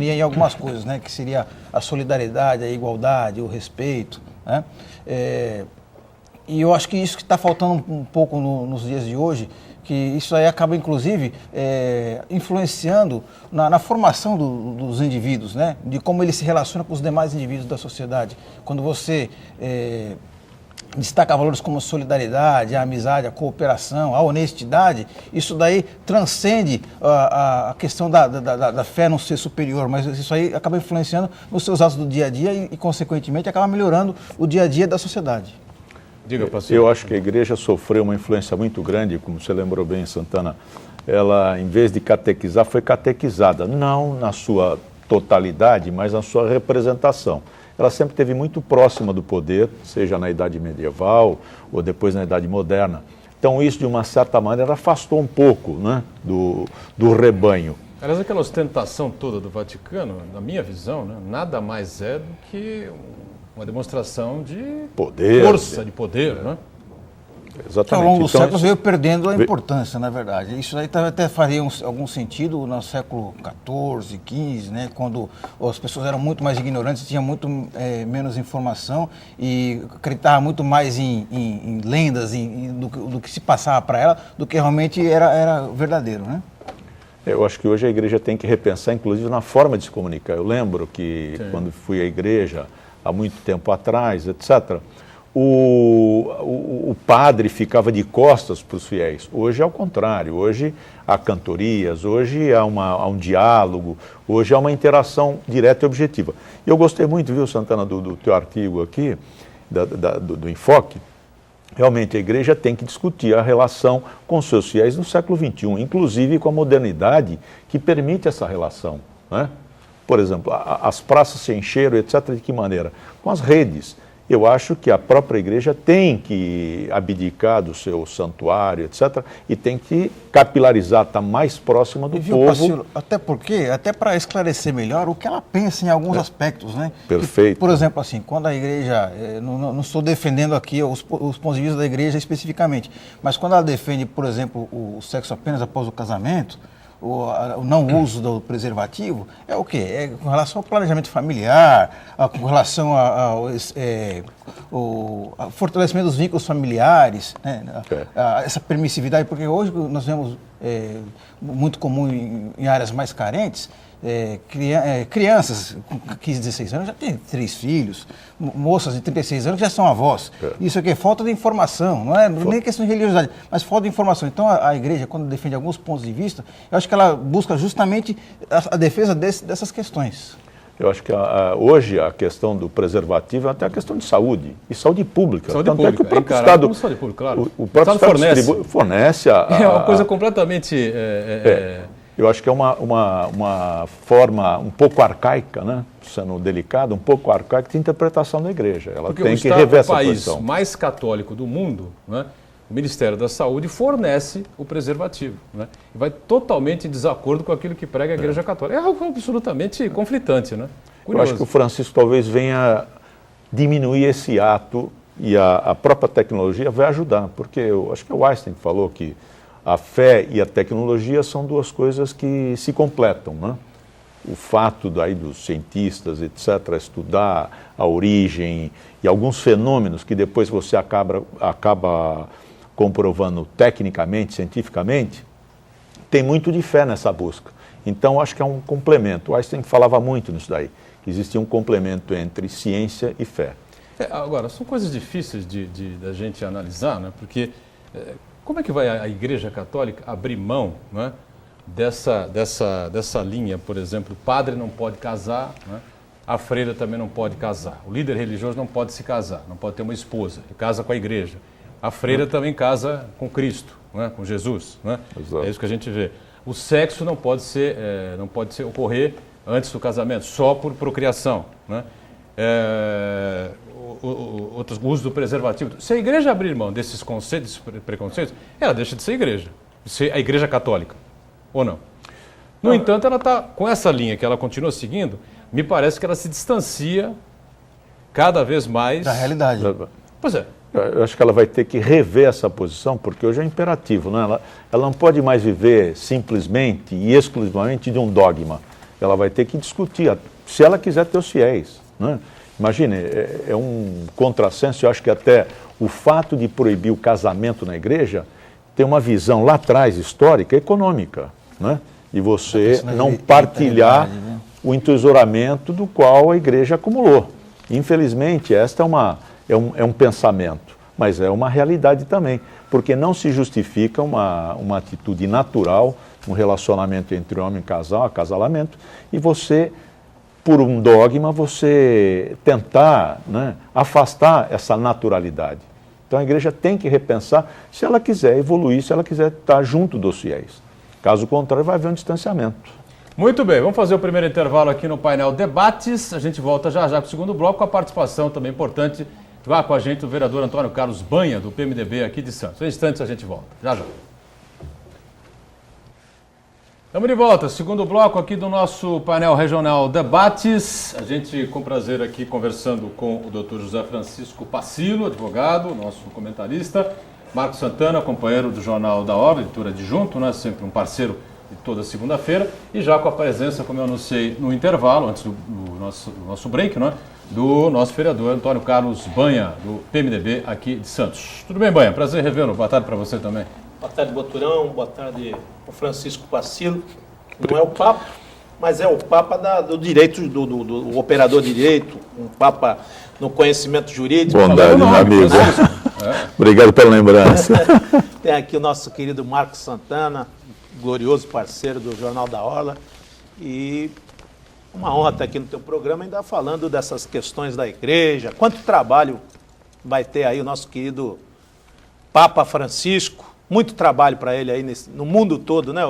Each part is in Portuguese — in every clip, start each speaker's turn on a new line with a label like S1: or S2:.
S1: em algumas coisas, né, que seria a solidariedade, a igualdade, o respeito, né? E eu acho que isso que está faltando um pouco nos dias de hoje, que isso aí acaba, inclusive, influenciando na formação dos indivíduos, né? De como ele se relaciona com os demais indivíduos da sociedade. Quando você destaca valores como a solidariedade, a amizade, a cooperação, a honestidade, isso daí transcende a questão da fé no ser superior, mas isso aí acaba influenciando nos seus atos do dia a dia e consequentemente, acaba melhorando o dia a dia da sociedade.
S2: Diga, pastor.
S3: Eu acho que a igreja sofreu uma influência muito grande, como você lembrou bem, Santana. Ela, em vez de catequizar, foi catequizada, não na sua totalidade, mas na sua representação. Ela sempre esteve muito próxima do poder, seja na Idade Medieval ou depois na Idade Moderna. Então isso, de uma certa maneira, afastou um pouco, né, do rebanho.
S2: Aliás, aquela ostentação toda do Vaticano, na minha visão, né, nada mais é do que uma demonstração de
S3: poder,
S2: força, de poder, né?
S3: Exatamente.
S1: Que ao longo dos
S3: então,
S1: séculos veio perdendo a importância, na verdade. Isso aí até faria algum sentido no século XIV, XV, né, quando as pessoas eram muito mais ignorantes, tinham muito menos informação e acreditavam muito mais em lendas, do que se passava para ela, do que realmente era verdadeiro, né?
S3: Eu acho que hoje a igreja tem que repensar, inclusive, na forma de se comunicar. Eu lembro que, quando fui à igreja, há muito tempo atrás, etc., o padre ficava de costas para os fiéis. Hoje é o contrário, hoje há cantorias, hoje há um diálogo, hoje há uma direta e objetiva. E eu gostei muito, viu, Santana, do teu artigo aqui, do Enfoque. Realmente a igreja tem que discutir a relação com seus fiéis no século XXI, inclusive com a modernidade que permite essa relação, né? Por exemplo, as praças se encheram, etc., de que maneira? Com as redes. Eu acho que a própria igreja tem que abdicar do seu santuário, etc., e tem que capilarizar, estar mais próxima do povo.
S1: Pastor, até para esclarecer melhor o que ela pensa em alguns aspectos, né?
S3: Perfeito.
S1: Por exemplo, assim, quando a igreja, não estou defendendo aqui os pontos de vista da igreja especificamente, mas quando ela defende, por exemplo, o sexo apenas após o casamento, o não uso do preservativo, é o quê? É com relação ao planejamento familiar, com relação ao fortalecimento dos vínculos familiares, né? Essa permissividade, porque hoje nós vemos muito comum em áreas mais carentes, crianças com 15, 16 anos já têm 3 filhos, moças de 36 anos que já são avós. Isso aqui é falta de informação, não é nem questão de religiosidade, mas falta de informação. Então a igreja, quando defende alguns pontos de vista, eu acho que ela busca justamente a defesa dessas questões.
S3: Eu acho que hoje a questão do preservativo é até a questão de saúde, e saúde pública.
S2: Saúde pública,
S3: que o próprio Estado,
S2: como saúde pública, claro.
S3: O próprio Estado fornece
S2: é uma coisa completamente...
S3: Eu acho que é uma forma um pouco arcaica, né? Sendo delicada, um pouco arcaica de interpretação da igreja. Ela tem que rever essa posição.
S2: O país mais católico do mundo, né? O Ministério da Saúde fornece o preservativo, né? E vai totalmente em desacordo com aquilo que prega a Igreja Católica. É algo absolutamente conflitante, né?
S3: Curioso. Eu acho que o Francisco talvez venha diminuir esse ato e a própria tecnologia vai ajudar, porque eu acho que o Einstein falou que a fé e a tecnologia são duas coisas que se completam, né? O fato dos cientistas, etc., estudar a origem e alguns fenômenos que depois você acaba comprovando tecnicamente, cientificamente, tem muito de fé nessa busca. Então, acho que é um complemento. O Einstein falava muito nisso daí, que existia um complemento entre ciência e fé.
S2: Agora, são coisas difíceis da gente analisar, né? Porque como é que vai a Igreja Católica abrir mão, né, dessa linha, por exemplo, o padre não pode casar, né, a freira também não pode casar, o líder religioso não pode se casar, não pode ter uma esposa, ele casa com a igreja, a freira também casa com Cristo, né, com Jesus, né? É isso que a gente vê. O sexo não pode ocorrer antes do casamento, só por procriação, né? O uso do preservativo. Se a igreja abrir mão desses conceitos, preconceitos, ela deixa de ser igreja, de ser a igreja católica, ou não? No entanto, ela está com essa linha que ela continua seguindo, me parece que ela se distancia cada vez mais
S1: da realidade.
S2: Pois é.
S3: Eu acho que ela vai ter que rever essa posição, porque hoje é imperativo, né? Ela não pode mais viver simplesmente e exclusivamente de um dogma. ela vai ter que discutir, se ela quiser ter os fiéis. Né? Imagine, é um contrassenso, eu acho que até o fato de proibir o casamento na igreja tem uma visão lá atrás, histórica, econômica, né? E você não partilhar o entesouramento do qual a igreja acumulou. Infelizmente, esta é um pensamento, mas é uma realidade também, porque não se justifica uma atitude natural, um relacionamento entre homem e casal, acasalamento, e você, por um dogma, você tentar, né, afastar essa naturalidade. Então a igreja tem que repensar se ela quiser evoluir, se ela quiser estar junto dos fiéis. Caso contrário, vai haver um distanciamento.
S2: Muito bem, vamos fazer o primeiro intervalo aqui no painel Debates. A gente volta já com o segundo bloco, com a participação também importante. Vá com a gente o vereador Antônio Carlos Banha, do PMDB aqui de Santos. Em instantes a gente volta. Já. Estamos de volta, segundo bloco aqui do nosso painel regional Debates. A gente, com prazer, aqui conversando com o Dr. José Francisco Pacilo, advogado, nosso comentarista, Marcos Santana, companheiro do Jornal da Hora, editor adjunto, né, sempre um parceiro de toda segunda-feira, e já com a presença, como eu anunciei no intervalo, antes do nosso break, né, do nosso vereador Antônio Carlos Banha, do PMDB aqui de Santos. Tudo bem, Banha? Prazer revê-lo. Boa tarde para você também.
S4: Boa tarde, Boturão. Boa tarde, o Francisco Pacilo. Não é o Papa, mas é o Papa do direito, do operador de direito, um Papa no conhecimento jurídico.
S3: Bondade, meu amigo. Obrigado pela lembrança.
S4: Tem aqui o nosso querido Marcos Santana, glorioso parceiro do Jornal da Orla. E uma honra estar aqui no teu programa, ainda falando dessas questões da igreja. Quanto trabalho vai ter aí o nosso querido Papa Francisco. Muito trabalho para ele aí no mundo todo, né,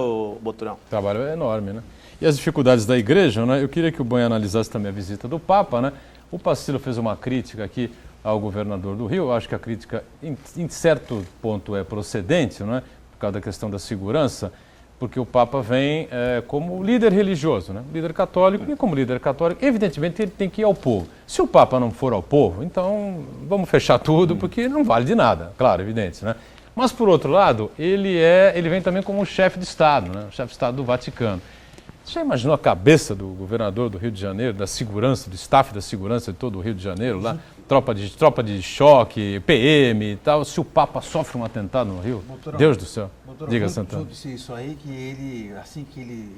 S4: Boturão?
S2: O trabalho é enorme, né? E as dificuldades da igreja, né? Eu queria que o Banha analisasse também a visita do Papa, né? O Pacilo fez uma crítica aqui ao governador do Rio. Eu acho que a crítica, em certo ponto, é procedente, não é? Por causa da questão da segurança, porque o Papa vem como líder religioso, né? Líder católico, e como líder católico, evidentemente, ele tem que ir ao povo. Se o Papa não for ao povo, então vamos fechar tudo, porque não vale de nada, claro, evidente, né? Mas, por outro lado, ele vem também como chefe de Estado, né? Chefe de Estado do Vaticano. Você já imaginou a cabeça do governador do Rio de Janeiro, da segurança, do staff da segurança de todo o Rio de Janeiro, lá, tropa de choque, PM e tal, se o Papa sofre um atentado no Rio?
S1: Doutorão,
S2: Deus do céu.
S1: Doutorão,
S2: diga, Santana.
S1: Disse isso aí, que ele, assim que ele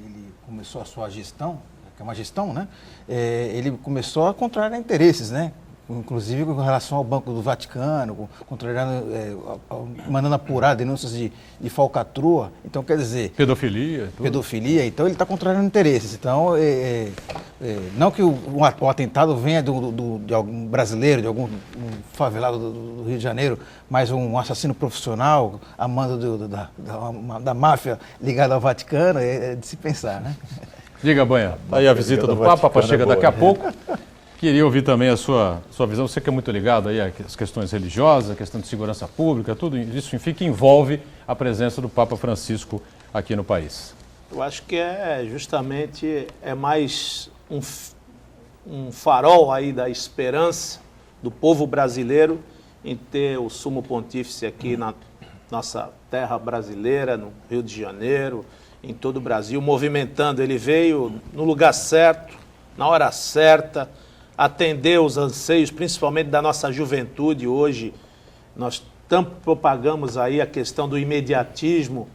S1: começou a sua gestão, que é uma gestão, né? Ele começou a contrariar interesses, né? Inclusive com relação ao Banco do Vaticano, mandando apurar denúncias de falcatrua. Então, quer dizer...
S2: Pedofilia. Tudo.
S1: Pedofilia. Então, ele está contrariando interesses. Então, não que o atentado venha de algum brasileiro, de algum favelado do Rio de Janeiro, mas um assassino profissional, amando da máfia ligada ao Vaticano, é de se pensar, né?
S2: Diga, Banha. Aí a visita do Papa chega daqui a pouco. Queria ouvir também a sua visão. Você que é muito ligado aí às questões religiosas, a questão de segurança pública, tudo isso, enfim, que envolve a presença do Papa Francisco aqui no país.
S4: Eu acho que justamente mais um farol aí da esperança do povo brasileiro em ter o Sumo Pontífice aqui na nossa terra brasileira, no Rio de Janeiro, em todo o Brasil, movimentando. Ele veio no lugar certo, na hora certa, atendeu os anseios, principalmente da nossa juventude. Hoje, nós tanto propagamos aí a questão do imediatismo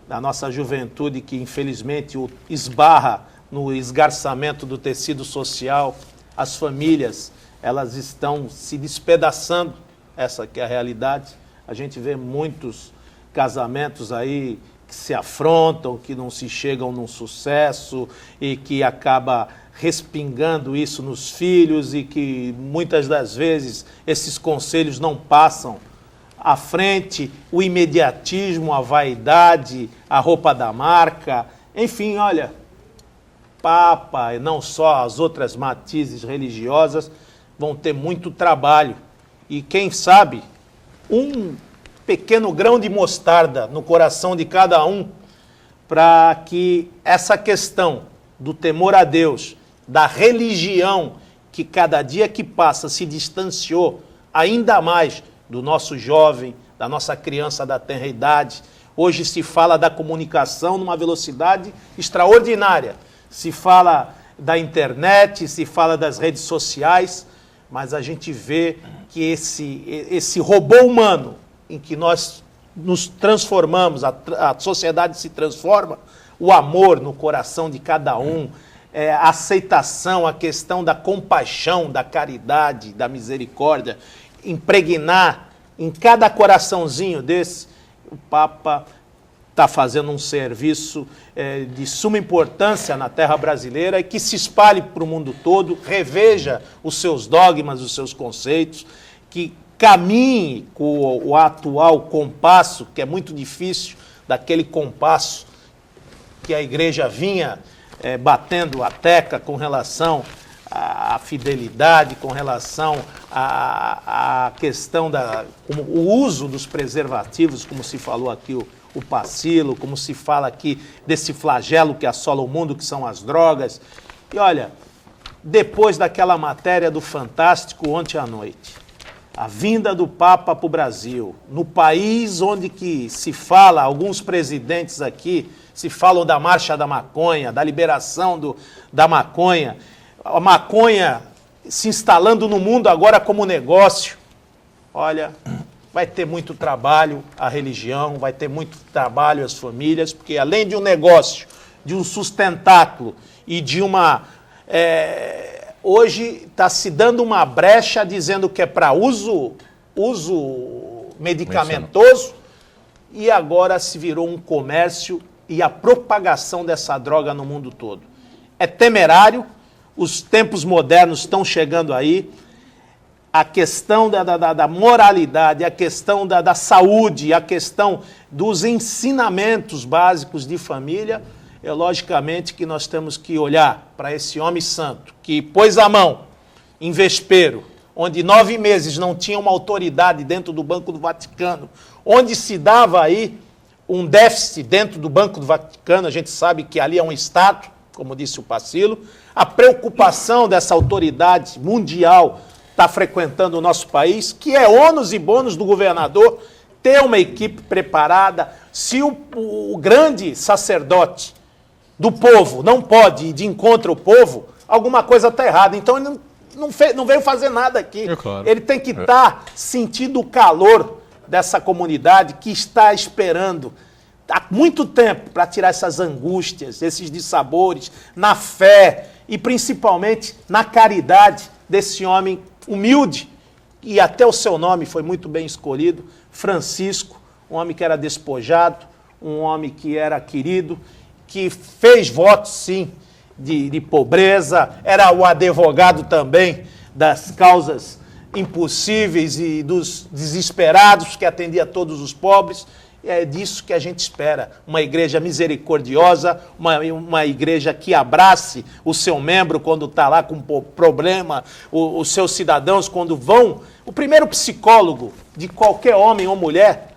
S4: da nossa juventude, que infelizmente esbarra no esgarçamento do tecido social. As famílias, elas estão se despedaçando, essa que é a realidade. A gente vê muitos casamentos aí que se afrontam, que não se chegam num sucesso e que acaba respingando isso nos filhos, e que muitas das vezes esses conselhos não passam à frente, o imediatismo, a vaidade, a roupa da marca, enfim, olha, Papa e não só as outras matizes religiosas vão ter muito trabalho, e quem sabe um pequeno grão de mostarda no coração de cada um, para que essa questão do temor a Deus, da religião, que cada dia que passa se distanciou ainda mais do nosso jovem, da nossa criança da tenra idade. Hoje se fala da comunicação numa velocidade extraordinária. se fala da internet, se fala das redes sociais, mas a gente vê que esse robô humano em que nós nos transformamos, a sociedade se transforma, o amor no coração de cada um, a aceitação, a questão da compaixão, da caridade, da misericórdia, impregnar em cada coraçãozinho desse, o Papa está fazendo um serviço de suma importância na terra brasileira e que se espalhe para o mundo todo, reveja os seus dogmas, os seus conceitos, que caminhe com o atual compasso, que é muito difícil, daquele compasso que a igreja vinha batendo a tecla com relação à fidelidade, com relação à questão o uso dos preservativos, como se falou aqui o Pacilo, como se fala aqui desse flagelo que assola o mundo, que são as drogas. E olha, depois daquela matéria do Fantástico ontem à noite, a vinda do Papa para o Brasil, no país onde que se fala, alguns presidentes aqui se falam da marcha da maconha, da liberação da maconha, a maconha se instalando no mundo agora como negócio. Olha, vai ter muito trabalho a religião, vai ter muito trabalho as famílias, porque além de um negócio, de um sustentáculo e de uma... hoje está se dando uma brecha dizendo que é para uso medicamentoso e agora se virou um comércio e a propagação dessa droga no mundo todo. É temerário, os tempos modernos estão chegando aí, a questão da moralidade, a questão da saúde, a questão dos ensinamentos básicos de família, logicamente que nós temos que olhar para esse homem santo, que pôs a mão em vespeiro, onde 9 meses não tinha uma autoridade dentro do Banco do Vaticano, onde se dava aí um déficit dentro do Banco do Vaticano, a gente sabe que ali é um Estado, como disse o Pacilo, a preocupação dessa autoridade mundial está frequentando o nosso país, que é ônus e bônus do governador ter uma equipe preparada. Se o grande sacerdote do povo não pode ir de encontro ao povo, alguma coisa está errada. Então ele não veio fazer nada aqui.
S2: É claro.
S4: Ele tem que estar sentindo o calor dessa comunidade que está esperando há muito tempo para tirar essas angústias, esses dissabores, na fé e principalmente na caridade desse homem humilde, e até o seu nome foi muito bem escolhido, Francisco, um homem que era despojado, um homem que era querido, que fez votos, sim, de pobreza, era o advogado também das causas impossíveis e dos desesperados, que atendia todos os pobres. É disso que a gente espera, uma igreja misericordiosa, uma igreja que abrace o seu membro quando está lá com problema, os seus cidadãos quando vão. O primeiro psicólogo de qualquer homem ou mulher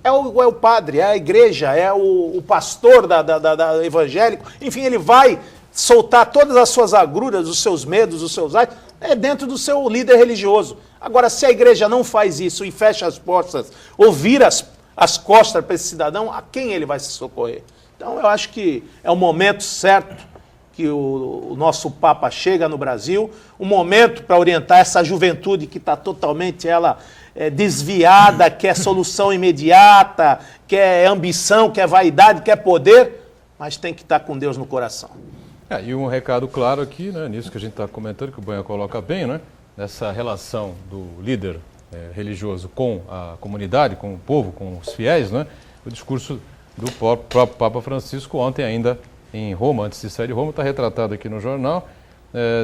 S4: é o padre, é a igreja, é o pastor da evangélico. Enfim, ele vai soltar todas as suas agruras, os seus medos, os seus aios, dentro do seu líder religioso. Agora, se a igreja não faz isso e fecha as portas, ou vira as costas para esse cidadão, a quem ele vai se socorrer? Então, eu acho que é o momento certo que o nosso Papa chega no Brasil, um momento para orientar essa juventude que está totalmente desviada, quer solução imediata, quer ambição, quer vaidade, quer poder, mas tem que estar com Deus no coração.
S2: E um recado claro aqui, né, nisso que a gente está comentando, que o Banha coloca bem, né, nessa relação do líder religioso com a comunidade, com o povo, com os fiéis, né? O discurso do próprio Papa Francisco ontem ainda em Roma, antes de sair de Roma, está retratado aqui no jornal.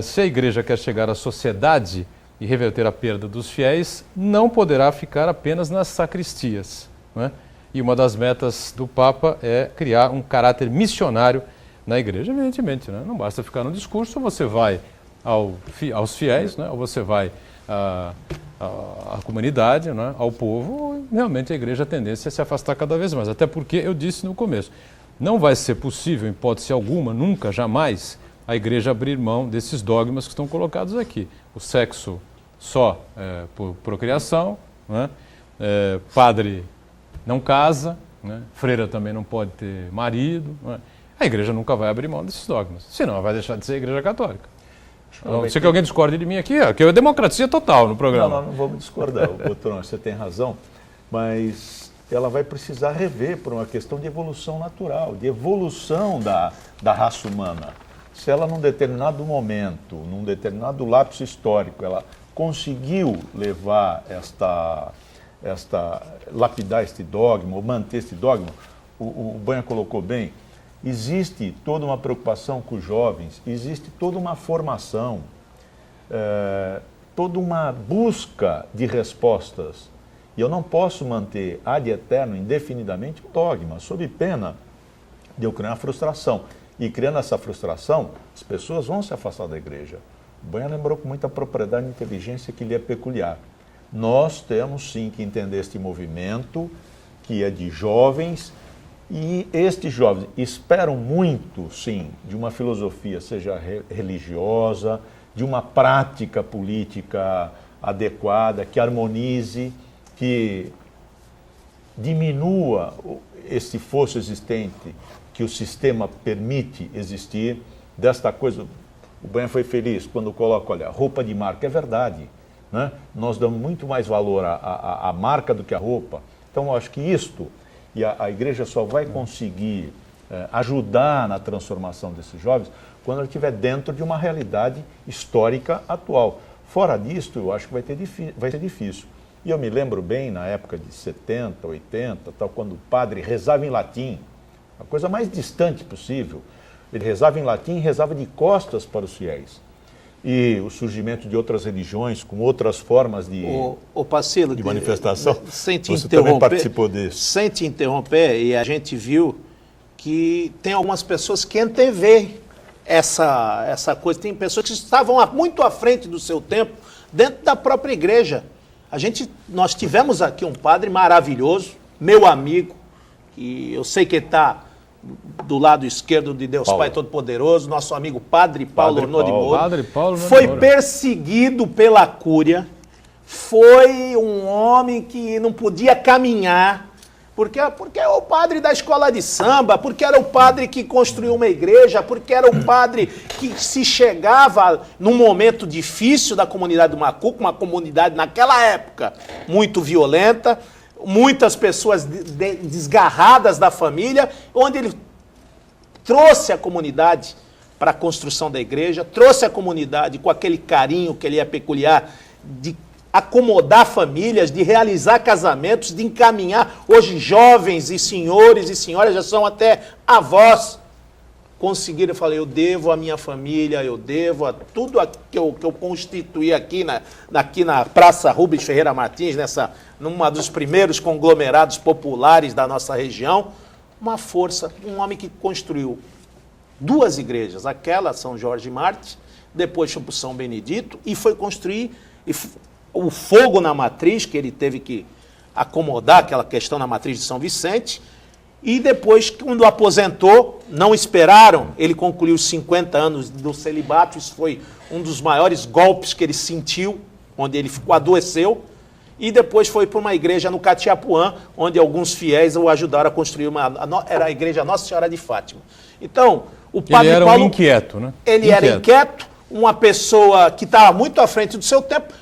S2: Se a igreja quer chegar à sociedade e reverter a perda dos fiéis, não poderá ficar apenas nas sacristias, né? E uma das metas do Papa é criar um caráter missionário na igreja, evidentemente, né? Não basta ficar no discurso, você vai aos fiéis, né? Ou você vai à comunidade, né, ao povo. Realmente a igreja a tendência é se afastar cada vez mais, até porque eu disse no começo, não vai ser possível, em hipótese alguma, nunca, jamais, a igreja abrir mão desses dogmas que estão colocados aqui. O sexo só por procriação, né? Padre não casa, né? Freira também não pode ter marido, né? a igreja nunca vai abrir mão desses dogmas. Senão ela vai deixar de ser a igreja católica. Não sei que alguém discorde de mim aqui, que é democracia total no programa.
S3: Não vamos discordar, doutor, você tem razão, mas ela vai precisar rever por uma questão de evolução natural, de evolução da raça humana. Se ela, num determinado momento, num determinado lapso histórico, ela conseguiu levar lapidar este dogma, ou manter este dogma, o Banha colocou bem, existe toda uma preocupação com os jovens, existe toda uma formação, toda uma busca de respostas. E eu não posso manter ad eterno, indefinidamente, um dogma, sob pena de eu criar uma frustração. E criando essa frustração, as pessoas vão se afastar da igreja. O Banha lembrou com muita propriedade e inteligência que lhe é peculiar. Nós temos sim que entender este movimento, que é de jovens, e estes jovens esperam muito, sim, de uma filosofia, seja religiosa, de uma prática política adequada, que harmonize, que diminua esse fosso existente que o sistema permite existir, desta coisa. O Banha foi feliz quando coloca, olha, roupa de marca, é verdade, né? Nós damos muito mais valor à marca do que à roupa. Então, eu acho que isto, e a igreja só vai conseguir ajudar na transformação desses jovens quando ela estiver dentro de uma realidade histórica atual. Fora disto, eu acho que vai ser difícil. E eu me lembro bem, na época de 70, 80, tal, quando o padre rezava em latim, a coisa mais distante possível. Ele rezava em latim e rezava de costas para os fiéis. E o surgimento de outras religiões, com outras formas de manifestação,
S4: sem te
S3: você também participou disso.
S4: Sem te interromper, e a gente viu que tem algumas pessoas que antevê essa coisa. Tem pessoas que estavam muito à frente do seu tempo, dentro da própria igreja. Nós tivemos aqui um padre maravilhoso, meu amigo, que eu sei que está do lado esquerdo de Deus Pai Todo-Poderoso, nosso amigo Padre Paulo Ornô de Moura, foi perseguido pela Cúria, foi um homem que não podia caminhar, porque é o padre da escola de samba, porque era o padre que construiu uma igreja, porque era o padre que se chegava num momento difícil da comunidade do Macuco, uma comunidade naquela época muito violenta, muitas pessoas desgarradas da família, onde ele trouxe a comunidade para a construção da igreja, trouxe a comunidade com aquele carinho que ele é peculiar, de acomodar famílias, de realizar casamentos, de encaminhar. Hoje jovens e senhores e senhoras já são até avós, conseguiram, eu falei, eu devo à minha família, eu devo a tudo que eu constituí aqui na Praça Rubens Ferreira Martins, numa dos primeiros conglomerados populares da nossa região, uma força, um homem que construiu 2 igrejas, aquela São Jorge Mártir, depois foi para o São Benedito, e foi construir o fogo na matriz, que ele teve que acomodar aquela questão na matriz de São Vicente, e depois, quando aposentou, não esperaram, ele concluiu os 50 anos do celibato, isso foi um dos maiores golpes que ele sentiu, onde ele adoeceu, e depois foi para uma igreja no Catiapuã, onde alguns fiéis o ajudaram a construir era a igreja Nossa Senhora de Fátima. Então, o padre
S2: Paulo... Ele era
S4: inquieto,
S2: né?
S4: Ele era inquieto, uma pessoa que estava muito à frente do seu tempo.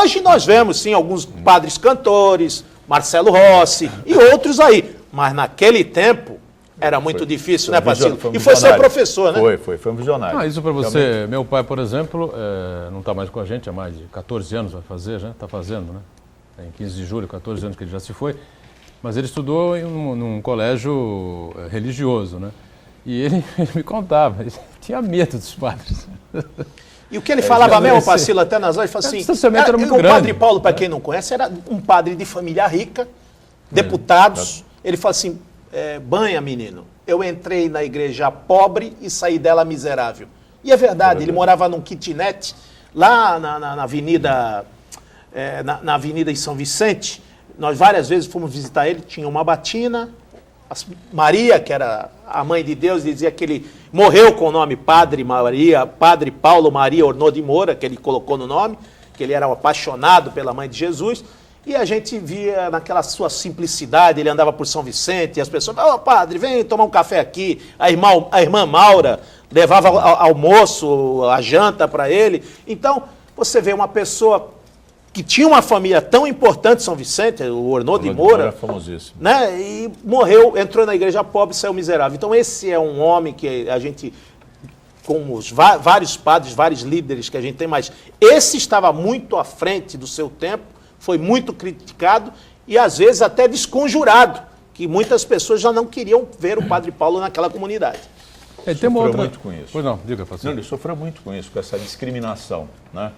S4: Hoje nós vemos, sim, alguns padres cantores, Marcelo Rossi e outros aí. Mas naquele tempo era muito difícil, né, Pacílio? E foi seu professor, né?
S3: Foi um visionário.
S2: Isso para você. Realmente. Meu pai, por exemplo, não está mais com a gente há mais de 14 anos, vai fazer, já está fazendo, né? Em 15 de julho, 14 anos que ele já se foi. Mas ele estudou num colégio religioso, né? E ele me contava, ele tinha medo dos padres.
S4: E o que ele falava mesmo, Pacílio, até nas horas, ele falava assim,
S2: era muito
S4: o
S2: grande.
S4: Padre Paulo, para quem não conhece, era um padre de família rica, deputados. Ele fala assim, Banha, menino, eu entrei na igreja pobre e saí dela miserável. E é verdade, ele morava num kitnet, lá na avenida, na avenida em São Vicente. Nós várias vezes fomos visitar ele, tinha uma batina, Maria, que era a mãe de Deus, dizia que ele morreu com o nome Padre Paulo Maria Ornô de Moura, que ele colocou no nome, que ele era apaixonado pela mãe de Jesus. E a gente via naquela sua simplicidade, ele andava por São Vicente, e as pessoas, padre, vem tomar um café aqui. A irmã Maura levava almoço, a janta para ele. Então, você vê uma pessoa que tinha uma família tão importante em São Vicente, o Ornô de Moura,
S3: famosíssimo,
S4: né? E morreu, entrou na igreja pobre e saiu miserável. Então, esse é um homem que a gente, com os vários padres, vários líderes que a gente tem, mas esse estava muito à frente do seu tempo, foi muito criticado e, às vezes, até desconjurado, que muitas pessoas já não queriam ver o Padre Paulo naquela comunidade.
S3: Ele sofreu muito com isso.
S2: Pois não, diga, pastor.
S3: Não, ele sofreu muito com isso, com essa discriminação, né?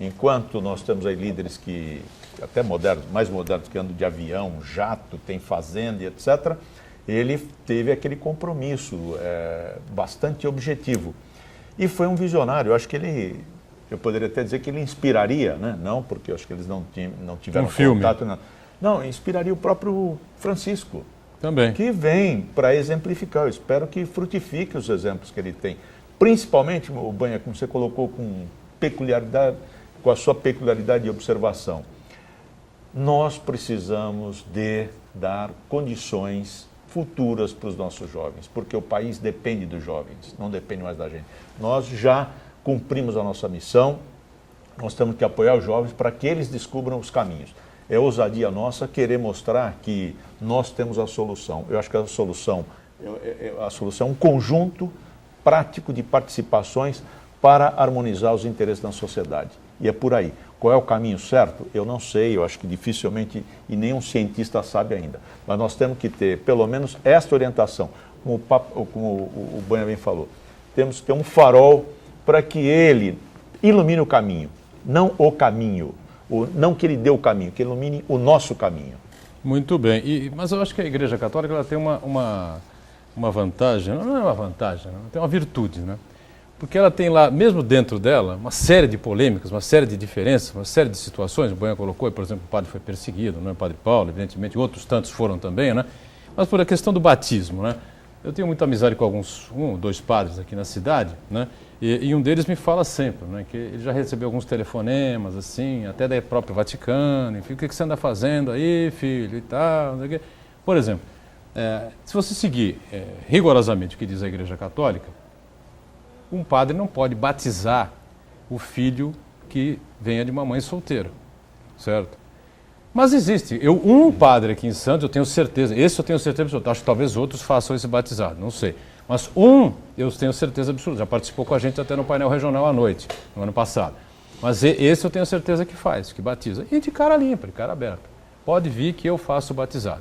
S3: Enquanto nós temos aí líderes que, até modernos, mais modernos, que andam de avião, jato, tem fazenda e etc., ele teve aquele compromisso bastante objetivo. E foi um visionário. Eu acho que eu poderia até dizer que ele inspiraria, né? Não, porque eu acho que eles não tiveram contato. Não, inspiraria o próprio Francisco.
S2: Também.
S3: Que vem para exemplificar. Eu espero que frutifique os exemplos que ele tem. Principalmente, o Banha, como você colocou, com a sua peculiaridade de observação. Nós precisamos de dar condições futuras para os nossos jovens, porque o país depende dos jovens, não depende mais da gente. Nós já cumprimos a nossa missão, nós temos que apoiar os jovens para que eles descubram os caminhos. É ousadia nossa querer mostrar que nós temos a solução. Eu acho que a solução é um conjunto prático de participações para harmonizar os interesses da sociedade. E é por aí. Qual é o caminho certo? Eu não sei, eu acho que dificilmente e nenhum cientista sabe ainda. Mas nós temos que ter, pelo menos, esta orientação, como o Banha bem falou. Temos que ter um farol para que ele ilumine o caminho, não o caminho, não que ele dê o caminho, que ilumine o nosso caminho.
S2: Muito bem, mas eu acho que a Igreja Católica ela tem uma vantagem, não é uma vantagem, ela tem uma virtude, né? Porque ela tem lá, mesmo dentro dela, uma série de polêmicas, uma série de diferenças, uma série de situações. O Banha colocou, por exemplo, o padre foi perseguido, né? O Padre Paulo, evidentemente, outros tantos foram também, né? Mas por a questão do batismo, né? Eu tenho muita amizade com dois padres aqui na cidade, né? E um deles me fala sempre, né? Que ele já recebeu alguns telefonemas, assim, até da própria Vaticano, enfim, o que você anda fazendo aí, filho, e tal, não sei o quê. Por exemplo, se você seguir rigorosamente o que diz a Igreja Católica, um padre não pode batizar o filho que venha de uma mãe solteira, certo? Mas existe, um padre aqui em Santos, eu tenho certeza, esse eu tenho certeza absoluta, acho que talvez outros façam esse batizado, não sei. Mas eu tenho certeza absoluta, já participou com a gente até no painel regional à noite, no ano passado. Mas esse eu tenho certeza que faz, que batiza. E de cara limpa, de cara aberta. Pode vir que eu faço o batizado.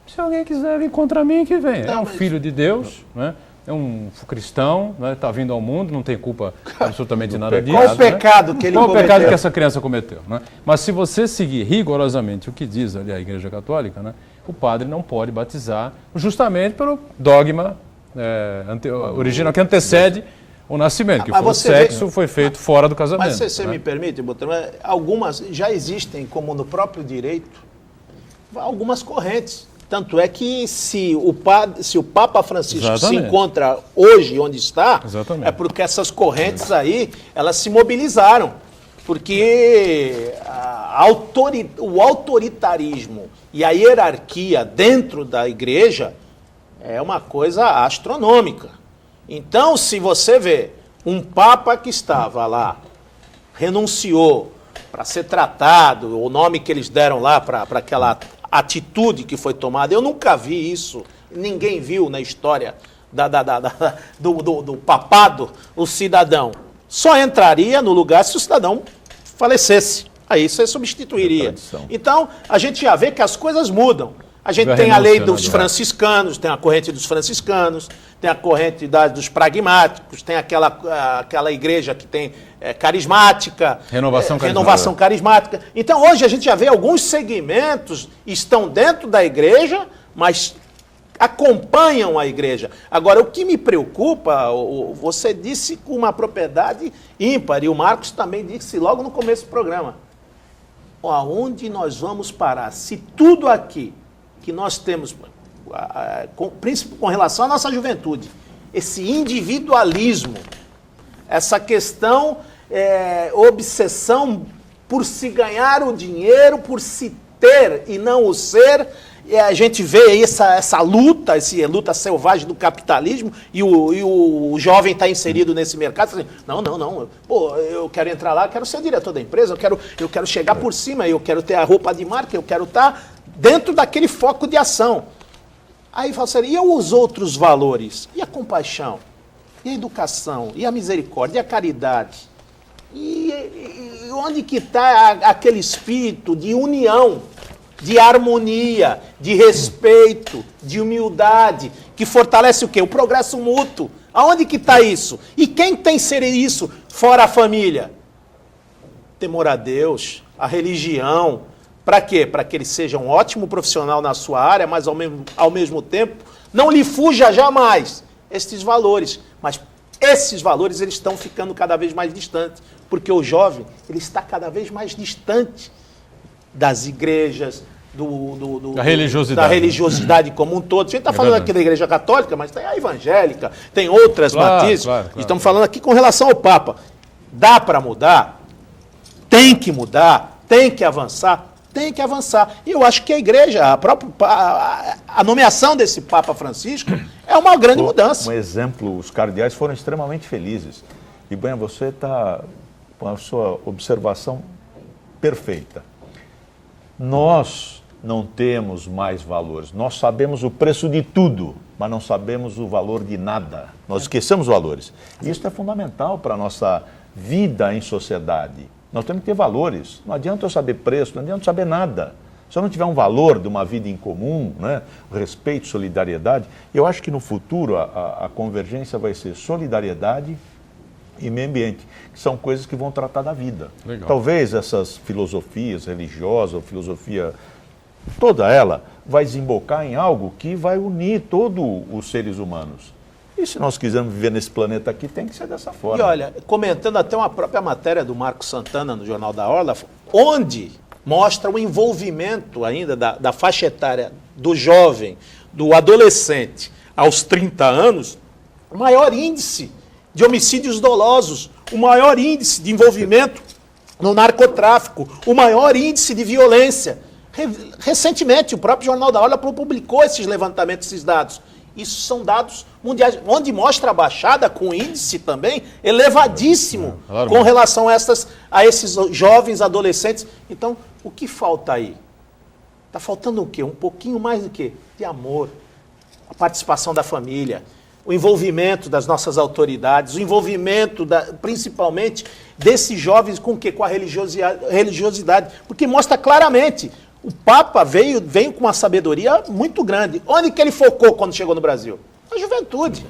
S2: Se alguém quiser vir contra mim, que venha. É um filho de Deus, né? É um cristão, está vindo ao mundo, não tem culpa absolutamente nada disso.
S4: Qual o pecado que ele cometeu?
S2: Qual o pecado que essa criança cometeu? Né? Mas se você seguir rigorosamente o que diz ali a Igreja Católica, né, o padre não pode batizar justamente pelo dogma original que antecede o nascimento, que o sexo foi feito fora do casamento.
S4: Mas você me permite, Botelho, algumas já existem, como no próprio direito, algumas correntes. Tanto é que se o Papa Francisco
S2: Exatamente.
S4: se encontra hoje onde está,
S2: Exatamente.
S4: é porque essas correntes aí, elas se mobilizaram. Porque o autoritarismo e a hierarquia dentro da igreja é uma coisa astronômica. Então, se você vê um Papa que estava lá, renunciou para ser tratado, o nome que eles deram lá para aquela atitude que foi tomada, eu nunca vi isso, ninguém viu na história do papado, o cidadão só entraria no lugar se o cidadão falecesse, aí você substituiria. Então, a gente já vê que as coisas mudam. A gente tem a lei dos franciscanos, tem a corrente dos franciscanos, tem a corrente dos pragmáticos, tem aquela igreja que tem carismática, renovação carismática. Então, hoje a gente já vê alguns segmentos estão dentro da igreja, mas acompanham a igreja. Agora, o que me preocupa, você disse com uma propriedade ímpar, e o Marcos também disse logo no começo do programa, aonde nós vamos parar? Se tudo aqui que nós temos, com relação à nossa juventude, esse individualismo, essa questão, obsessão por se ganhar o dinheiro, por se ter e não o ser. E a gente vê essa luta selvagem do capitalismo e o jovem está inserido nesse mercado. Assim, não. Pô, eu quero entrar lá, eu quero ser diretor da empresa, eu quero chegar por cima, eu quero ter a roupa de marca, eu quero estar dentro daquele foco de ação. Aí fala assim, e os outros valores? E a compaixão? E a educação? E a misericórdia? E a caridade? E onde que está aquele espírito de união, de harmonia, de respeito, de humildade, que fortalece o quê? O progresso mútuo. Aonde que está isso? E quem tem que ser isso fora a família? Temor a Deus, a religião. Para quê? Para que ele seja um ótimo profissional na sua área, mas ao mesmo tempo não lhe fuja jamais estes valores. Mas esses valores eles estão ficando cada vez mais distantes, porque o jovem ele está cada vez mais distante das igrejas, da religiosidade como um todo. A gente está falando aqui da igreja católica, mas tem a evangélica, tem outras matizes. Claro. Estamos falando aqui com relação ao Papa. Dá para mudar? Tem que mudar? Tem que avançar? Tem que avançar. E eu acho que a igreja, a nomeação desse Papa Francisco é uma grande mudança.
S3: Um exemplo, os cardeais foram extremamente felizes. E, bem, você está com a sua observação perfeita. Nós não temos mais valores. Nós sabemos o preço de tudo, mas não sabemos o valor de nada. Nós esquecemos valores. E isso é fundamental para a nossa vida em sociedade. Nós temos que ter valores. Não adianta eu saber preço, não adianta eu saber nada. Se eu não tiver um valor de uma vida em comum, né, respeito, solidariedade, eu acho que no futuro a convergência vai ser solidariedade e meio ambiente, que são coisas que vão tratar da vida. Legal. Talvez essas filosofias religiosas, ou filosofia, toda ela, vai desembocar em algo que vai unir todos os seres humanos. E se nós quisermos viver nesse planeta aqui, tem que ser dessa forma.
S4: E olha, comentando até uma própria matéria do Marcos Santana no Jornal da Orla, onde mostra o envolvimento ainda da faixa etária do jovem, do adolescente aos 30 anos, o maior índice de homicídios dolosos, o maior índice de envolvimento no narcotráfico, o maior índice de violência. Recentemente, o próprio Jornal da Orla publicou esses levantamentos, esses dados. Isso são dados mundiais, onde mostra a Baixada com índice também elevadíssimo com relação a esses jovens adolescentes. Então, o que falta aí? Está faltando o quê? Um pouquinho mais do quê? De amor, a participação da família, o envolvimento das nossas autoridades, o envolvimento, principalmente, desses jovens com o quê? Com a religiosidade. Porque mostra claramente, o Papa veio com uma sabedoria muito grande. Onde que ele focou quando chegou no Brasil? Na juventude.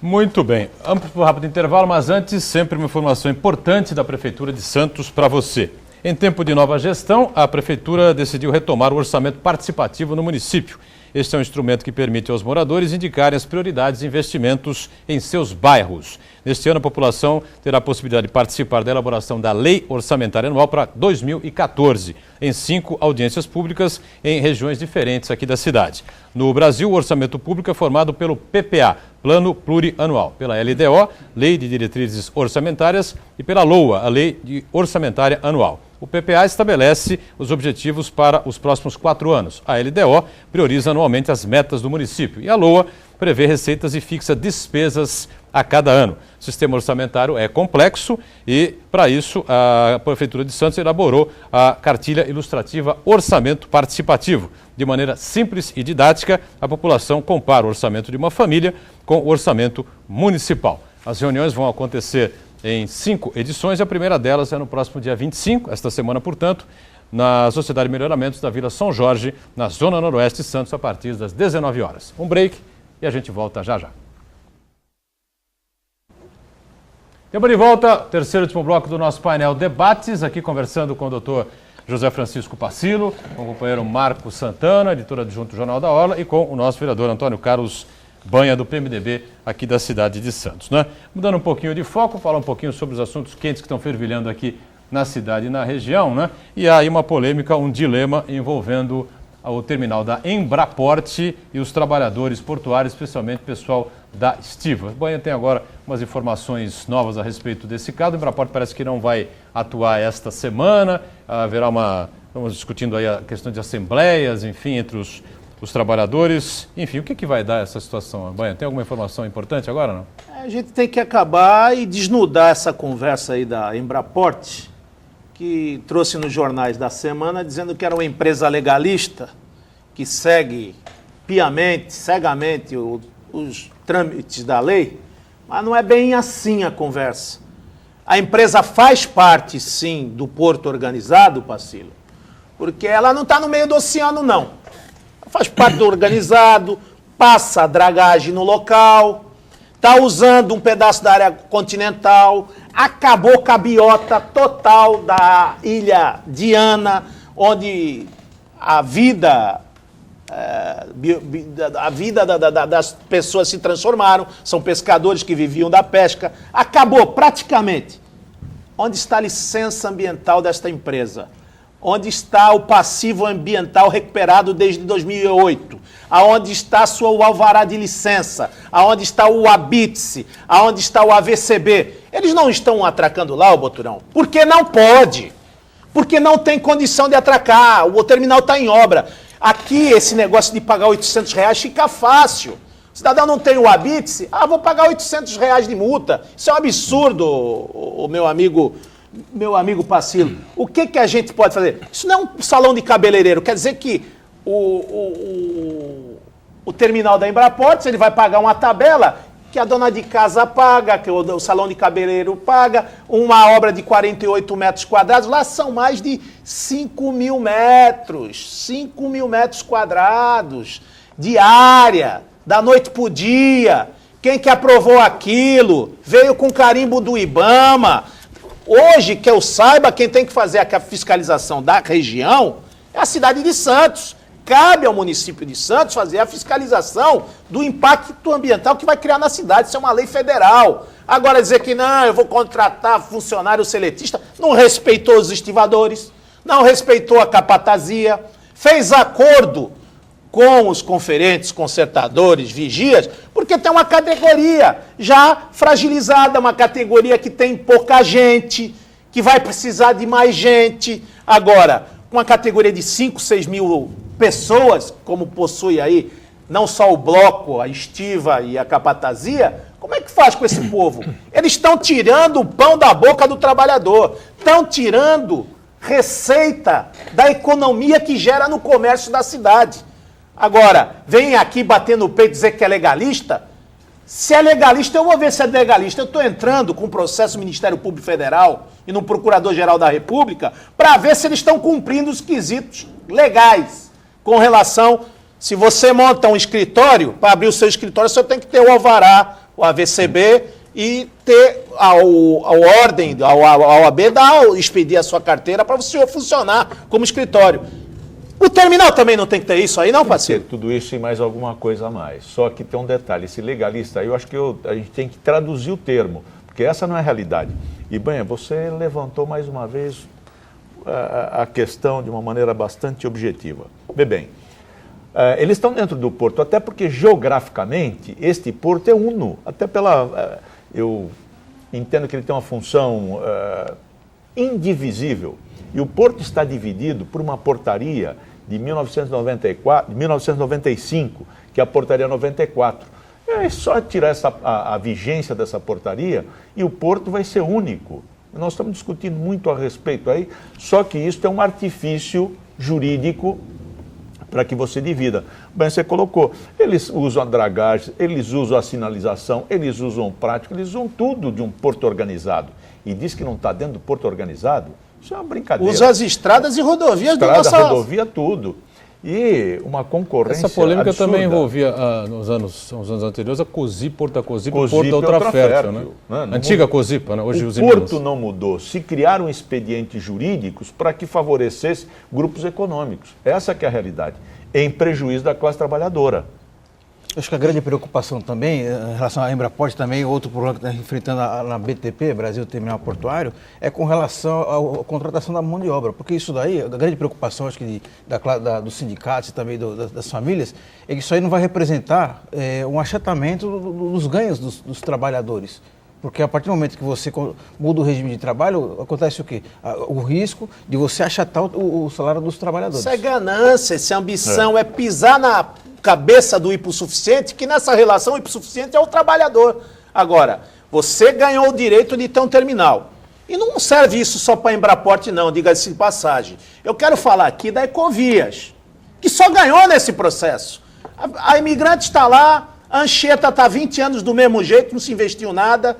S2: Muito bem. Vamos para um rápido intervalo, mas antes, sempre uma informação importante da Prefeitura de Santos para você. Em tempo de nova gestão, a Prefeitura decidiu retomar o orçamento participativo no município. Este é um instrumento que permite aos moradores indicarem as prioridades e investimentos em seus bairros. Neste ano, a população terá a possibilidade de participar da elaboração da Lei Orçamentária Anual para 2014, em 5 audiências públicas em regiões diferentes aqui da cidade. No Brasil, o orçamento público é formado pelo PPA, Plano Plurianual, pela LDO, Lei de Diretrizes Orçamentárias, e pela LOA, a Lei Orçamentária Anual. O PPA estabelece os objetivos para os próximos 4 anos. A LDO prioriza anualmente as metas do município e a LOA prevê receitas e fixa despesas a cada ano. O sistema orçamentário é complexo e, para isso, a Prefeitura de Santos elaborou a cartilha ilustrativa Orçamento Participativo. De maneira simples e didática, a população compara o orçamento de uma família com o orçamento municipal. As reuniões vão acontecer em 5 edições, e a primeira delas é no próximo dia 25, esta semana, portanto, na Sociedade de Melhoramentos da Vila São Jorge, na Zona Noroeste de Santos, a partir das 19 horas. Um break e a gente volta já já. Tempo de volta, terceiro e último bloco do nosso painel Debates, aqui conversando com o doutor José Francisco Pacilo, com o companheiro Marco Santana, editor adjunto do Jornal da Orla, e com o nosso vereador Antônio Carlos Banha, do PMDB, aqui da cidade de Santos, né? Mudando um pouquinho de foco, falar um pouquinho sobre os assuntos quentes que estão fervilhando aqui na cidade e na região, né? E aí uma polêmica, um dilema envolvendo o terminal da Embraport e os trabalhadores portuários, especialmente o pessoal da Estiva. O Banha tem agora umas informações novas a respeito desse caso. O Embraport parece que não vai atuar esta semana, haverá uma estamos discutindo aí a questão de assembleias, enfim, entre os trabalhadores. Enfim, o que vai dar essa situação? Banha, tem alguma informação importante agora, não?
S4: A gente tem que acabar e desnudar essa conversa aí da Embraport, que trouxe nos jornais da semana dizendo que era uma empresa legalista que segue piamente, cegamente os trâmites da lei, mas não é bem assim a conversa. A empresa faz parte, sim, do porto organizado, Pacílio, porque ela não está no meio do oceano, não. Ela faz parte do organizado, passa a dragagem no local, está usando um pedaço da área continental, acabou com a biota total da Ilha Diana, onde a vida das pessoas se transformaram, são pescadores que viviam da pesca, acabou praticamente. Onde está a licença ambiental desta empresa? Onde está o passivo ambiental recuperado desde 2008? Aonde está o alvará de licença? Aonde está o ABITSE? Aonde está o AVCB? Eles não estão atracando lá, ô Boturão, porque não pode. Porque não tem condição de atracar. O terminal está em obra. Aqui, esse negócio de pagar R$800 fica fácil. O cidadão não tem o ABITSE, vou pagar R$800 de multa. Isso é um absurdo, o meu amigo Pacílio. O que a gente pode fazer? Isso não é um salão de cabeleireiro. Quer dizer que o terminal da Embraport, ele vai pagar uma tabela que a dona de casa paga, que o salão de cabeleireiro paga, uma obra de 48 metros quadrados, lá são mais de 5 mil metros, 5 mil metros quadrados de área, da noite pro dia. Quem que aprovou aquilo? Veio com carimbo do IBAMA. Hoje, que eu saiba, quem tem que fazer a fiscalização da região é a cidade de Santos. Cabe ao município de Santos fazer a fiscalização do impacto ambiental que vai criar na cidade. Isso é uma lei federal. Agora dizer que não, eu vou contratar funcionário seletista, não respeitou os estivadores, não respeitou a capatazia, fez acordo com os conferentes, consertadores, vigias, porque tem uma categoria já fragilizada, uma categoria que tem pouca gente, que vai precisar de mais gente. Agora, uma categoria de 5, 6 mil pessoas, como possui aí não só o bloco, a estiva e a capatazia, como é que faz com esse povo? Eles estão tirando o pão da boca do trabalhador, estão tirando receita da economia que gera no comércio da cidade. Agora, vem aqui bater no peito e dizer que é legalista? Se é legalista, eu vou ver se é legalista. Eu estou entrando com um processo no Ministério Público Federal e no Procurador-Geral da República para ver se eles estão cumprindo os quesitos legais com relação... Se você monta um escritório, para abrir o seu escritório, você tem que ter o alvará, o AVCB e ter a ordem, a OAB expedir a sua carteira para você funcionar como escritório. O terminal também não tem que ter isso aí, não, parceiro?
S3: Tudo isso e mais alguma coisa a mais. Só que tem um detalhe, esse legalista aí, eu acho que a gente tem que traduzir o termo, porque essa não é a realidade. E, Banha, você levantou mais uma vez a questão de uma maneira bastante objetiva. Bem, eles estão dentro do porto, até porque geograficamente este porto é uno, até eu entendo que ele tem uma função indivisível. E o porto está dividido por uma portaria de 1995, que é a portaria 94. É só tirar a vigência dessa portaria e o porto vai ser único. Nós estamos discutindo muito a respeito aí, só que isso é um artifício jurídico para que você divida. Bem, você colocou, eles usam a dragagem, eles usam a sinalização, eles usam o prático, eles usam tudo de um porto organizado. E diz que não está dentro do porto organizado? Isso é uma brincadeira.
S4: Usa as estradas e rodovias do nosso...
S3: rodovia, tudo. E uma concorrência
S2: Essa polêmica
S3: absurda.
S2: Também envolvia, nos anos anteriores, a COSIP, Porto da COSIP e Porto da Ultrafértil, né? Antiga COSIPA, né? Hoje os
S3: O porto não mudou. Se criaram expedientes jurídicos para que favorecesse grupos econômicos. Essa que é a realidade. Em prejuízo da classe trabalhadora.
S1: Acho que a grande preocupação também, em relação à Embraport também, outro problema que está enfrentando na BTP, Brasil Terminal Portuário, é com relação à contratação da mão de obra. Porque isso daí, a grande preocupação, acho que dos sindicatos e também das famílias, é que isso aí não vai representar um achatamento dos ganhos dos trabalhadores. Porque a partir do momento que você muda o regime de trabalho, acontece o quê? O risco de você achatar o salário dos trabalhadores.
S4: Isso é ganância, isso é ambição, é pisar na cabeça do hipossuficiente, que nessa relação o hipossuficiente é o trabalhador. Agora, você ganhou o direito de ter um terminal. E não serve isso só para a Embraporte, não, diga-se de passagem. Eu quero falar aqui da Ecovias, que só ganhou nesse processo. A Imigrante está lá, a Anchieta está há 20 anos do mesmo jeito, não se investiu nada.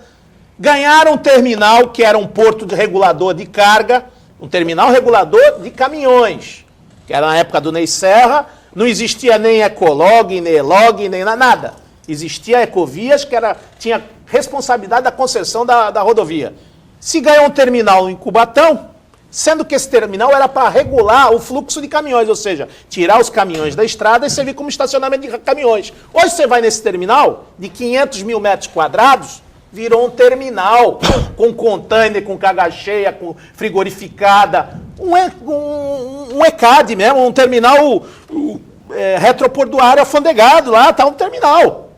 S4: Ganharam um terminal, que era um porto de regulador de carga, um terminal regulador de caminhões, que era na época do Ney Serra, não existia nem Ecolog, nem Elog, nem nada. Existia a Ecovias, que tinha responsabilidade da concessão da rodovia. Se ganhou um terminal em Cubatão, sendo que esse terminal era para regular o fluxo de caminhões, ou seja, tirar os caminhões da estrada e servir como estacionamento de caminhões. Hoje você vai nesse terminal, de 500 mil metros quadrados, virou um terminal, com container, com carga cheia, com frigorificada, um ECAD mesmo, um terminal retroportuário alfandegado lá, tá um terminal.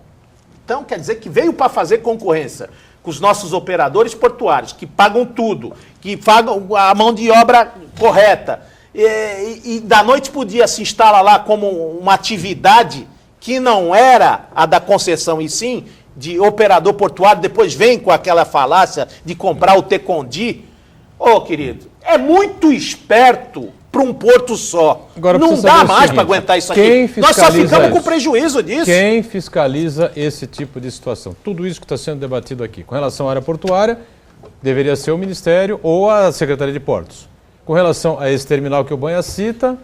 S4: Então, quer dizer que veio para fazer concorrência com os nossos operadores portuários, que pagam tudo, que pagam a mão de obra correta, e da noite pro dia se instala lá como uma atividade que não era a da concessão e sim de operador portuário, depois vem com aquela falácia de comprar o Tecondi. Ô, querido, é muito esperto para um porto só.
S2: Agora,
S4: não dá mais para aguentar isso aqui. Nós só ficamos com prejuízo disso.
S2: Quem fiscaliza esse tipo de situação? Tudo isso que está sendo debatido aqui. Com relação à área portuária, deveria ser o Ministério ou a Secretaria de Portos. Com relação a esse terminal que o Banha cita,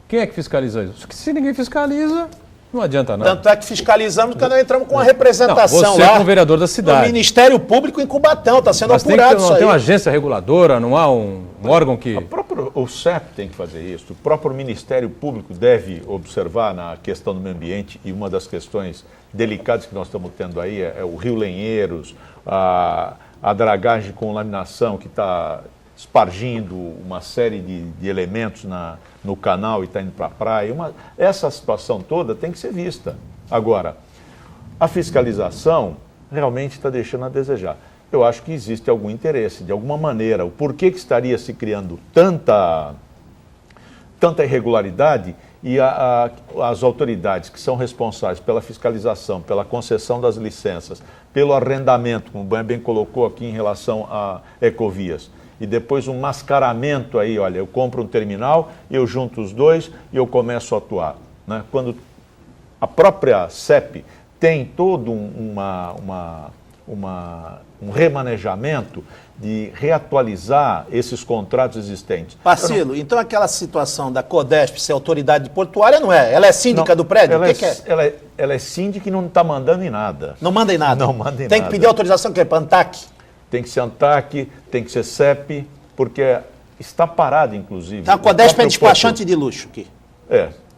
S2: quem é que fiscaliza isso? Porque se ninguém fiscaliza, não adianta nada.
S4: Tanto é que fiscalizamos quando nós entramos com a representação
S2: você
S4: lá.
S2: Como vereador da cidade.
S4: No Ministério Público em Cubatão, está sendo
S2: Mas
S4: apurado isso aí.
S2: Não tem uma agência reguladora, não há um órgão que...
S3: O CEP tem que fazer isso, o próprio Ministério Público deve observar na questão do meio ambiente, e uma das questões delicadas que nós estamos tendo aí é o Rio Lenheiros, a dragagem com laminação que está espargindo uma série de elementos no canal e está indo para a praia. Essa situação toda tem que ser vista. Agora, a fiscalização realmente está deixando a desejar. Eu acho que existe algum interesse, de alguma maneira. O porquê que estaria se criando tanta irregularidade e as autoridades que são responsáveis pela fiscalização, pela concessão das licenças, pelo arrendamento, como bem colocou aqui em relação a Ecovias, e depois um mascaramento aí, olha, eu compro um terminal, eu junto os dois e eu começo a atuar. Né? Quando a própria CEP tem todo um remanejamento de reatualizar esses contratos existentes.
S4: Parcilo, então aquela situação da Codesp ser autoridade portuária não é? Ela é síndica do prédio?
S3: Ela,
S4: o que é?
S3: Ela é síndica e não está mandando em nada.
S4: Não manda em nada?
S3: Não manda em nada.
S4: Tem que pedir autorização que é para ANTAC?
S3: Tem que ser ANTAC, tem que ser CEP, porque está parado, inclusive.
S4: Então a Codesp é despachante de luxo aqui.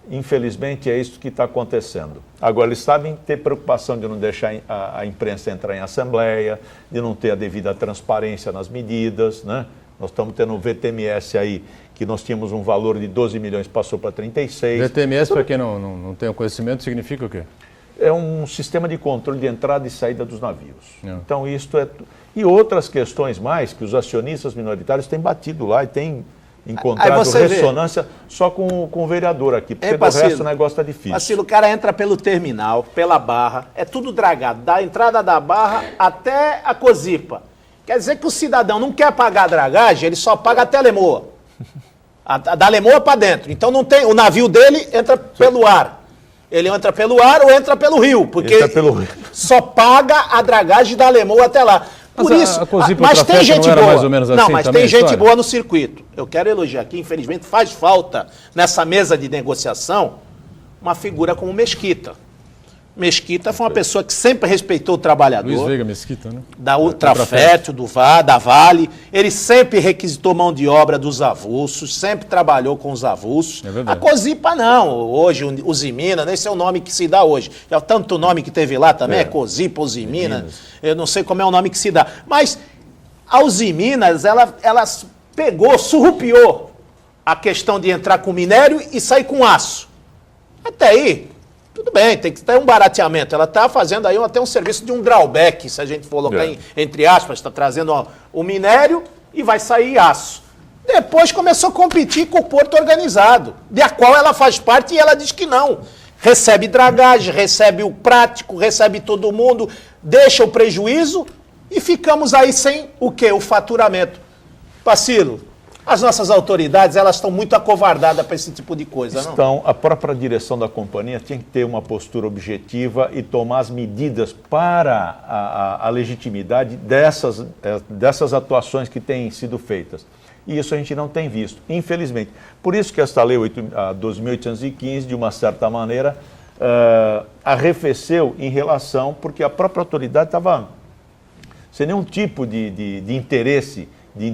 S3: Infelizmente é isso que está acontecendo. Agora, eles sabem ter preocupação de não deixar a imprensa entrar em assembleia, de não ter a devida transparência nas medidas, né? Nós estamos tendo um VTMS aí, que nós tínhamos um valor de 12 milhões, passou para 36.
S2: VTMS, para quem não tem o conhecimento, significa o quê?
S3: É um sistema de controle de entrada e saída dos navios. Então, isto é... E outras questões mais que os acionistas minoritários têm batido lá e têm encontrado ressonância só com o vereador aqui, porque do resto o negócio está difícil.
S4: Marcelo, o cara entra pelo terminal, pela barra, é tudo dragado, da entrada da barra até a Cozipa. Quer dizer que o cidadão não quer pagar a dragagem, ele só paga até a Lemoa. Da Lemoa para dentro. Então não tem, o navio dele entra pelo ar. Ele entra pelo ar ou entra pelo rio, porque só paga a dragagem da Lemoa até lá. Por isso, mas tem gente boa.
S2: Mais ou menos assim,
S4: não, mas tem gente boa no circuito. Eu quero elogiar aqui, infelizmente faz falta nessa mesa de negociação uma figura como Mesquita. Mesquita foi uma pessoa que sempre respeitou o trabalhador.
S2: Luiz Veiga Mesquita, né?
S4: Da Ultrafértil, da Vale. Ele sempre requisitou mão de obra dos avulsos, sempre trabalhou com os avulsos.
S2: É verdade.
S4: A Cozipa não. Hoje, o Zimina, esse é o nome que se dá hoje. Já tanto nome que teve lá também, é Cozipa, Zimina. Eu não sei como é o nome que se dá. Mas a Usiminas, ela pegou, surrupiou a questão de entrar com minério e sair com aço. Até aí, Tudo bem, tem que ter um barateamento. Ela está fazendo aí até um serviço de um drawback, se a gente for colocar entre aspas, está trazendo o minério e vai sair aço. Depois começou a competir com o Porto Organizado, da qual ela faz parte e ela diz que não. Recebe dragagem, recebe o prático, recebe todo mundo, deixa o prejuízo e ficamos aí sem o quê? O faturamento. Pacilo, as nossas autoridades, elas estão muito acovardadas para esse tipo de coisa, não?
S3: Então, a própria direção da companhia tinha que ter uma postura objetiva e tomar as medidas para a legitimidade dessas atuações que têm sido feitas. E isso a gente não tem visto, infelizmente. Por isso que esta lei 12.815, de uma certa maneira, arrefeceu em relação, porque a própria autoridade estava sem nenhum tipo de interesse de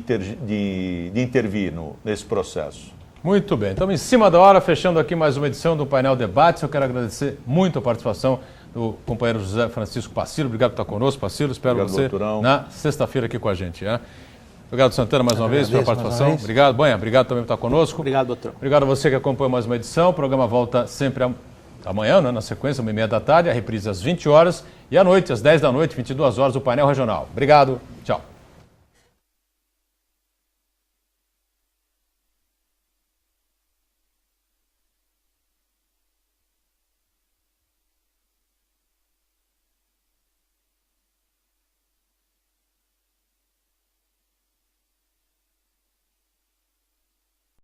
S3: intervir nesse processo.
S2: Muito bem, estamos em cima da hora, fechando aqui mais uma edição do Painel Debates. Eu quero agradecer muito a participação do companheiro José Francisco Pacilo. Obrigado por estar conosco, Pacilo. Espero você doutorão. Na sexta-feira aqui com a gente. Obrigado, Santana, mais uma vez pela participação. Obrigado, Banha. Obrigado também por estar conosco.
S4: Obrigado, doutor.
S2: Obrigado a você que acompanhou mais uma edição. O programa volta sempre amanhã, na sequência, 1h30 da tarde, a reprise às 20 horas e à noite, às 10 da noite, 22 horas, o Painel Regional. Obrigado, tchau.